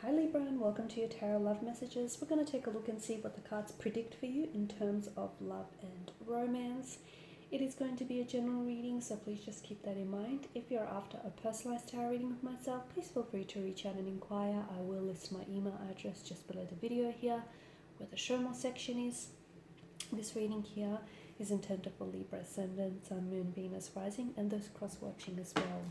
Hi Libra, and welcome to your Tarot Love Messages. We're going to take a look and see what the cards predict for you in terms of love and romance. It is going to be a general reading, so please just keep that in mind. If you're after a personalized tarot reading with myself, please feel free to reach out and inquire. I will list my email address just below the video here, where the show more section is. This reading here is intended for Libra Ascendant, Sun, Moon, Venus, Rising, and those cross-watching as well.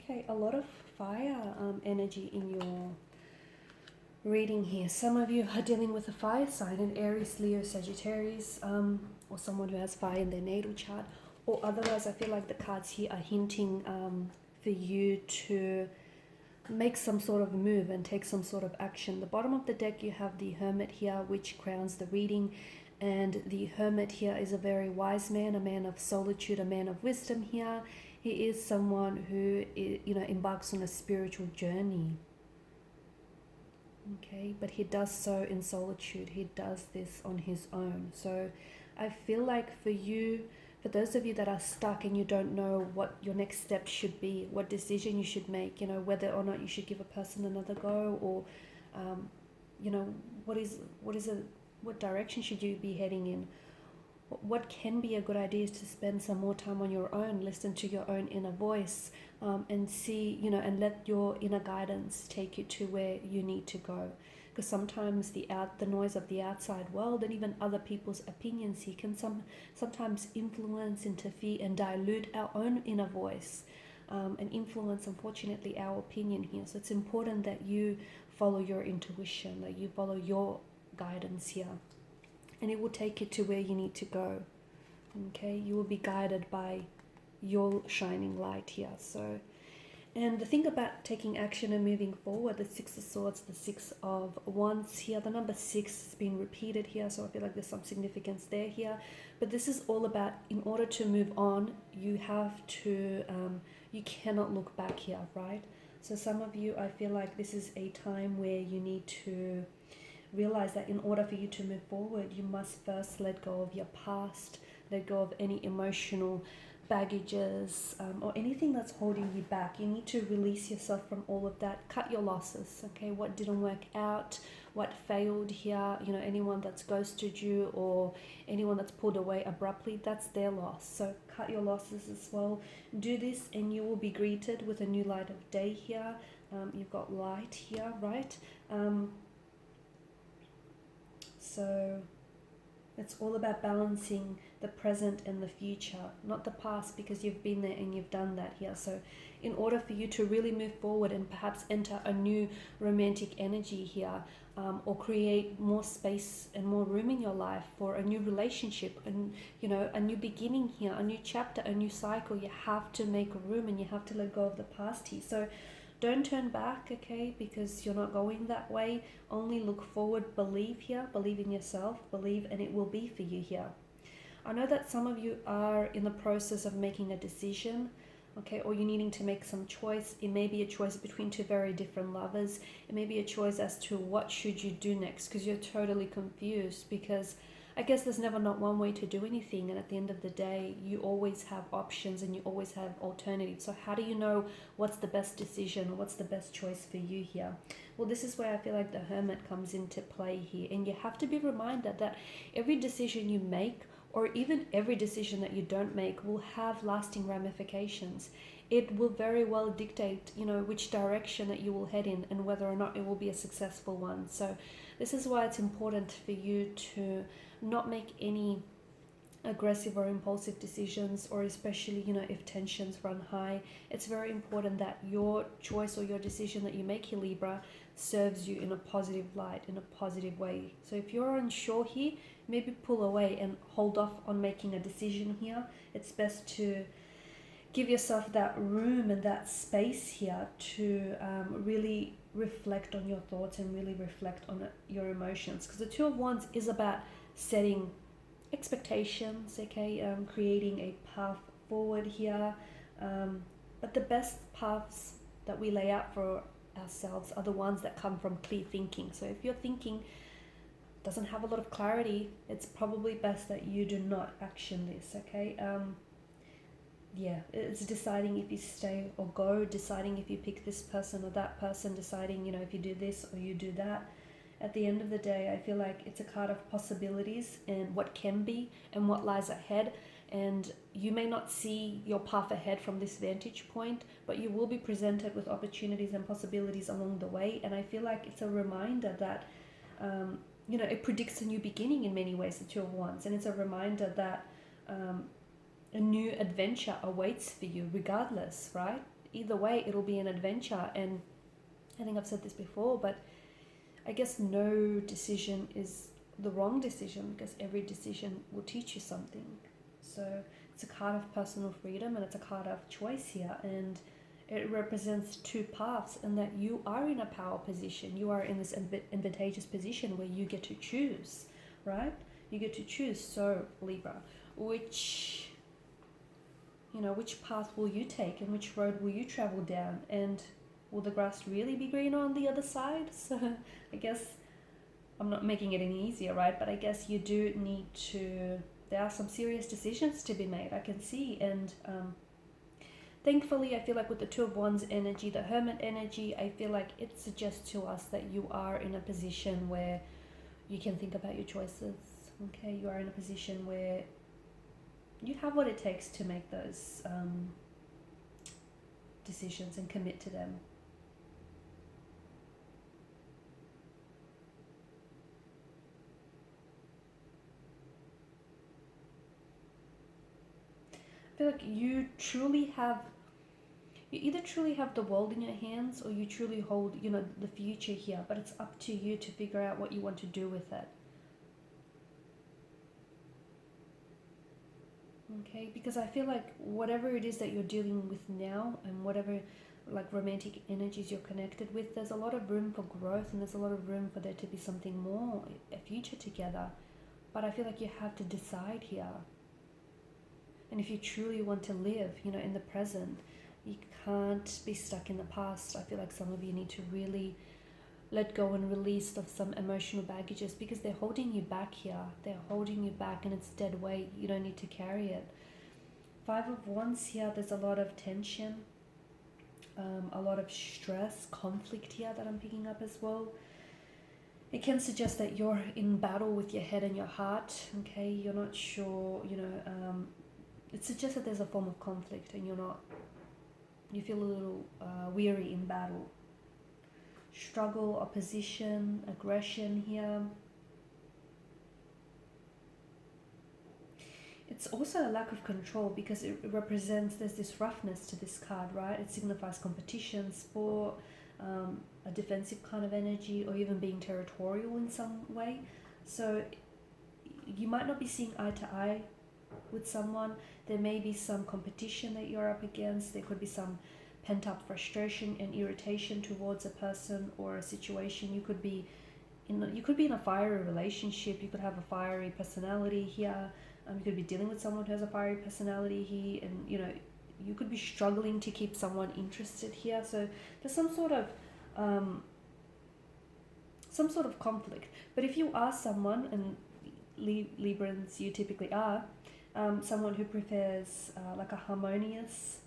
Okay, a lot of fire energy in your reading here. Some of you are dealing with a fire sign, an Aries, Leo, Sagittarius, or someone who has fire in their natal chart. Or otherwise, I feel like the cards here are hinting for you to make some sort of move and take some sort of action. The bottom of the deck, you have the Hermit here, which crowns the reading. And the Hermit here is a very wise man, a man of solitude, a man of wisdom here. He is someone who, embarks on a spiritual journey. Okay, but he does so in solitude. He does this on his own. So I feel like for you, for those of you that are stuck and you don't know what your next step should be, what decision you should make, whether or not you should give a person another go, or, what direction should you be heading in? What can be a good idea is to spend some more time on your own, listen to your own inner voice, and see, and let your inner guidance take you to where you need to go. Because sometimes the noise of the outside world and even other people's opinions here can sometimes influence, interfere, and dilute our own inner voice, and influence, unfortunately, our opinion here. So it's important that you follow your intuition, that you follow your guidance here, and it will take you to where you need to go. Okay, you will be guided by your shining light here. So, and the thing about taking action and moving forward, the Six of Swords, the Six of Wands here, the number 6 is being repeated here, so I feel like there's some significance there here. But this is all about, in order to move on, you have to, you cannot look back here, right? So some of you, I feel like this is a time where you need to realize that in order for you to move forward, you must first let go of your past, let go of any emotional baggages, or anything that's holding you back. You need to release yourself from all of that. Cut your losses, okay? What didn't work out, what failed here, anyone that's ghosted you or anyone that's pulled away abruptly, that's their loss. So cut your losses as well. Do this and you will be greeted with a new light of day here. You've got light here, right? So it's all about balancing the present and the future, not the past, because you've been there and you've done that here. So in order for you to really move forward and perhaps enter a new romantic energy here, or create more space and more room in your life for a new relationship and, a new beginning here, a new chapter, a new cycle, you have to make room and you have to let go of the past here. So don't turn back, okay, because you're not going that way. Only look forward, believe here, believe in yourself, believe, and it will be for you here. I know that some of you are in the process of making a decision, okay, or you're needing to make some choice. It may be a choice between two very different lovers. It may be a choice as to what should you do next, because you're totally confused, because I guess there's never not one way to do anything, and at the end of the day, you always have options and you always have alternatives. So how do you know what's the best decision or what's the best choice for you here? Well, this is where I feel like the Hermit comes into play here, and you have to be reminded that every decision you make, or even every decision that you don't make, will have lasting ramifications. It will very well dictate, which direction that you will head in and whether or not it will be a successful one. So this is why it's important for you to not make any aggressive or impulsive decisions, or especially, if tensions run high. It's very important that your choice or your decision that you make here, Libra, serves you in a positive light, in a positive way. So if you're unsure here, maybe pull away and hold off on making a decision here. It's best to give yourself that room and that space here to really reflect on your thoughts and really reflect on your emotions, because the Two of Wands is about setting expectations, okay, creating a path forward here, but the best paths that we lay out for ourselves are the ones that come from clear thinking. So if your thinking doesn't have a lot of clarity, it's probably best that you do not action this, okay? Yeah, it's deciding if you stay or go, deciding if you pick this person or that person, deciding, if you do this or you do that. At the end of the day, I feel like it's a card of possibilities and what can be and what lies ahead. And you may not see your path ahead from this vantage point, but you will be presented with opportunities and possibilities along the way. And I feel like it's a reminder that, it predicts a new beginning in many ways, the Two of Wands. And it's a reminder that a new adventure awaits for you regardless, right? Either way, it'll be an adventure. And I think I've said this before, but I guess no decision is the wrong decision, because every decision will teach you something. So it's a card of personal freedom and it's a card of choice here, and it represents two paths, and that you are in a power position. You are in this advantageous position where you get to choose, right? You get to choose. So Libra, which path will you take, and which road will you travel down, and will the grass really be greener on the other side? So I guess I'm not making it any easier, right? But I guess you do need to, there are some serious decisions to be made, I can see. And thankfully, I feel like with the Two of Wands energy, the Hermit energy, I feel like it suggests to us that you are in a position where you can think about your choices, okay? You are in a position where you have what it takes to make those decisions and commit to them. I feel like you either truly have the world in your hands, or you truly hold, the future here, but it's up to you to figure out what you want to do with it. Okay, because I feel like whatever it is that you're dealing with now, and whatever like romantic energies you're connected with, there's a lot of room for growth, and there's a lot of room for there to be something more, a future together. But I feel like you have to decide here. And if you truly want to live, in the present, you can't be stuck in the past. I feel like some of you need to really let go and release of some emotional baggages, because they're holding you back here. They're holding you back, and it's dead weight. You don't need to carry it. Five of Wands here, there's a lot of tension, a lot of stress, conflict here that I'm picking up as well. It can suggest that you're in battle with your head and your heart, okay? You're not sure, it suggests that there's a form of conflict, and you feel a little weary in battle. Struggle, opposition, aggression here. It's also a lack of control, because it represents, there's this roughness to this card, right? It signifies competition, sport, a defensive kind of energy, or even being territorial in some way. So you might not be seeing eye to eye with someone. There may be some competition that you're up against. There could be some pent-up frustration and irritation towards a person or a situation. You could be in a fiery relationship. You could have a fiery personality here. You could be dealing with someone who has a fiery personality here, and you could be struggling to keep someone interested here. So there's some sort of conflict. But if you are someone, and Librans you typically are, someone who prefers like a harmonious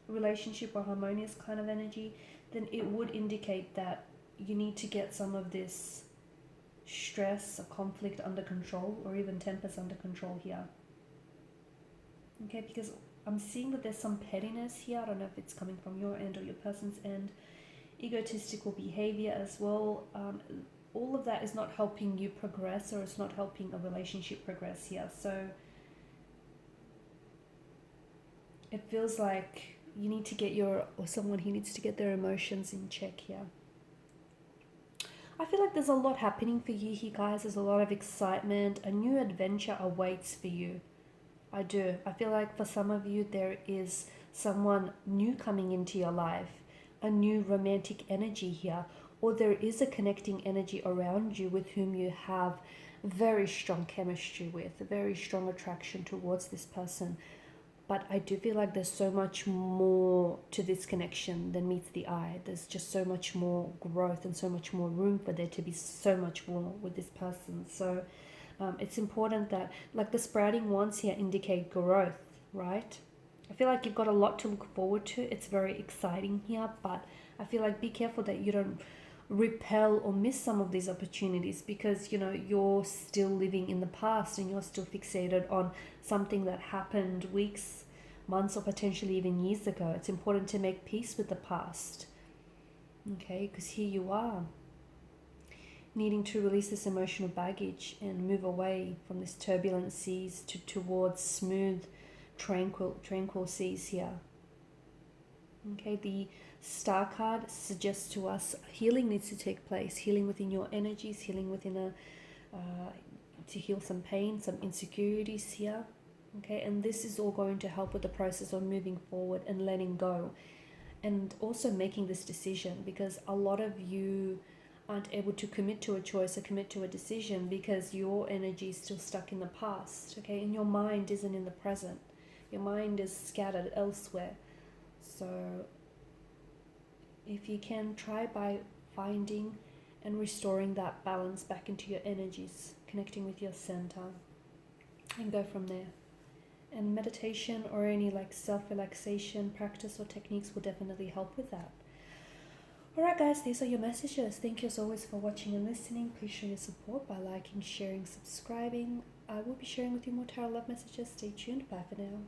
relationship or harmonious kind of energy, then it would indicate that you need to get some of this stress or conflict under control, or even tempers under control here. Okay, because I'm seeing that there's some pettiness here. I don't know if it's coming from your end or your person's end. Egotistical behavior as well. All of that is not helping you progress, or it's not helping a relationship progress here. So it feels like you need to get someone who needs to get their emotions in check here. I feel like there's a lot happening for you here, guys. There's a lot of excitement. A new adventure awaits for you. I do. I feel like for some of you, there is someone new coming into your life. a new romantic energy here, or there is a connecting energy around you with whom you have very strong chemistry with, a very strong attraction towards this person. But I do feel like there's so much more to this connection than meets the eye. There's just so much more growth and so much more room for there to be so much more with this person. So it's important that, like the sprouting ones here indicate growth, right? I feel like you've got a lot to look forward to. It's very exciting here, but I feel like be careful that you don't repel or miss some of these opportunities, because you're still living in the past and you're still fixated on something that happened weeks, months, or potentially even years ago. It's important to make peace with the past, okay? Because here you are needing to release this emotional baggage and move away from this turbulent seas towards smooth, tranquil seas here. Okay, the Star card suggests to us healing needs to take place. Healing within your energies, healing within to heal some pain, some insecurities here. Okay, and this is all going to help with the process of moving forward and letting go. And also making this decision, because a lot of you aren't able to commit to a choice or commit to a decision because your energy is still stuck in the past, okay? And your mind isn't in the present. Your mind is scattered elsewhere. So if you can, try by finding and restoring that balance back into your energies, connecting with your center, and go from there. And meditation or any like self-relaxation practice or techniques will definitely help with that. Alright guys, these are your messages. Thank you as always for watching and listening. Please show your support by liking, sharing, subscribing. I will be sharing with you more tarot love messages. Stay tuned. Bye for now.